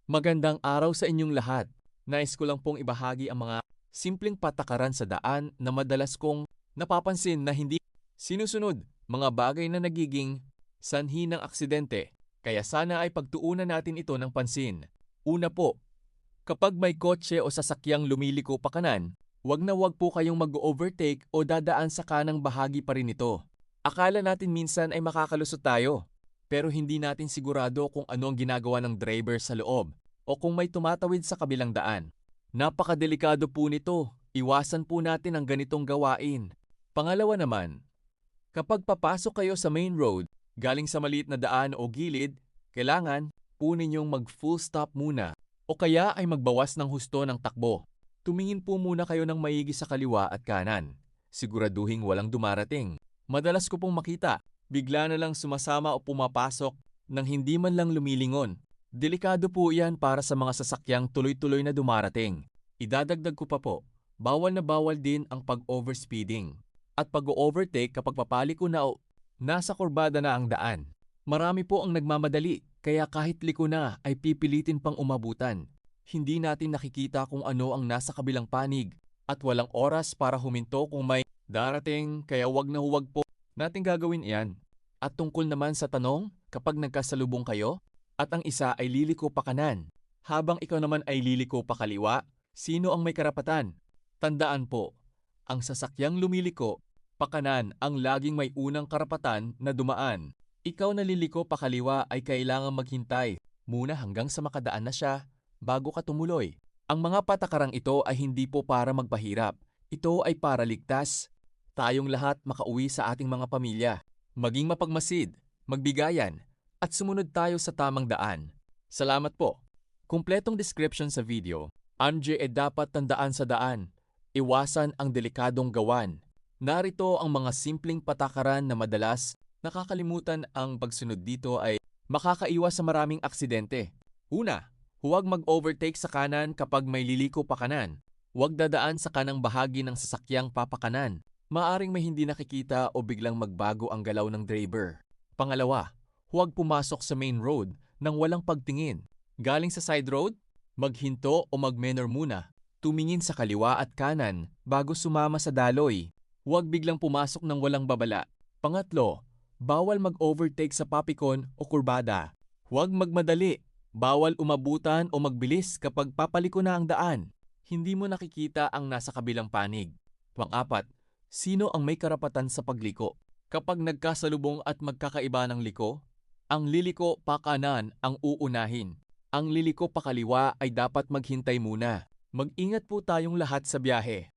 Magandang araw sa inyong lahat. Nais ko lang pong ibahagi ang mga simpleng patakaran sa daan na madalas kong napapansin na hindi sinusunod, mga bagay na nagiging sanhi ng aksidente. Kaya sana ay pagtuunan natin ito ng pansin. Una po, kapag may kotse o sasakyang lumiliko pa kanan, wag na wag po kayong mag-overtake o dadaan sa kanang bahagi pa rin ito. Akala natin minsan ay makakalusot tayo, pero hindi natin sigurado kung ano ang ginagawa ng driver sa loob o kung may tumatawid sa kabilang daan. Napakadelikado po nito, iwasan po natin ang ganitong gawain. Pangalawa naman, kapag papasok kayo sa main road, galing sa maliit na daan o gilid, kailangan po ninyong mag-full stop muna o kaya ay magbawas ng husto ng takbo. Tumingin po muna kayo ng maigi sa kaliwa at kanan. Siguraduhing walang dumarating. Madalas ko pong makita, bigla na lang sumasama o pumapasok nang hindi man lang lumilingon. Delikado po yan para sa mga sasakyang tuloy-tuloy na dumarating. Idadagdag ko pa po, bawal na bawal din ang pag-overspeeding at pag-overtake kapag papaliko na o nasa kurbada na ang daan. Marami po ang nagmamadali, kaya kahit liko na ay pipilitin pang umabutan. Hindi natin nakikita kung ano ang nasa kabilang panig at walang oras para huminto kung may darating, kaya wag na huwag po natin gagawin iyan. At tungkol naman sa tanong, kapag nagkasalubong kayo at ang isa ay liliko pa kanan, habang ikaw naman ay liliko pa kaliwa, sino ang may karapatan? Tandaan po, ang sasakyang lumiliko pa kanan ang laging may unang karapatan na dumaan. Ikaw na liliko pa kaliwa ay kailangang maghintay muna hanggang sa makadaan na siya bago ka tumuloy. Ang mga patakarang ito ay hindi po para magpahirap. Ito ay para ligtas tayong lahat makauwi sa ating mga pamilya. Maging mapagmasid, magbigayan, at sumunod tayo sa tamang daan. Salamat po. Kumpletong description sa video. Andiyan ay dapat tandaan sa daan. Iwasan ang delikadong gawan. Narito ang mga simpleng patakaran na madalas nakakalimutan. Ang pagsunod dito ay makakaiwas sa maraming aksidente. Una, huwag mag-overtake sa kanan kapag may liliko pa kanan. Huwag dadaan sa kanang bahagi ng sasakyang papakanan. Maaring may hindi nakikita o biglang magbago ang galaw ng driver. Pangalawa, huwag pumasok sa main road nang walang pagtingin. Galing sa side road, maghinto o mag-manner muna. Tumingin sa kaliwa at kanan bago sumama sa daloy. Huwag biglang pumasok nang walang babala. Pangatlo, bawal mag-overtake sa papikon o kurbada. Huwag magmadali. Bawal umabutan o magbilis kapag papaliko na ang daan. Hindi mo nakikita ang nasa kabilang panig. Pang-apat, sino ang may karapatan sa pagliko? Kapag nagkasalubong at magkakaiba ng liko, ang liliko pa kanan ang uunahin. Ang liliko pa kaliwa ay dapat maghintay muna. Mag-ingat po tayong lahat sa biyahe.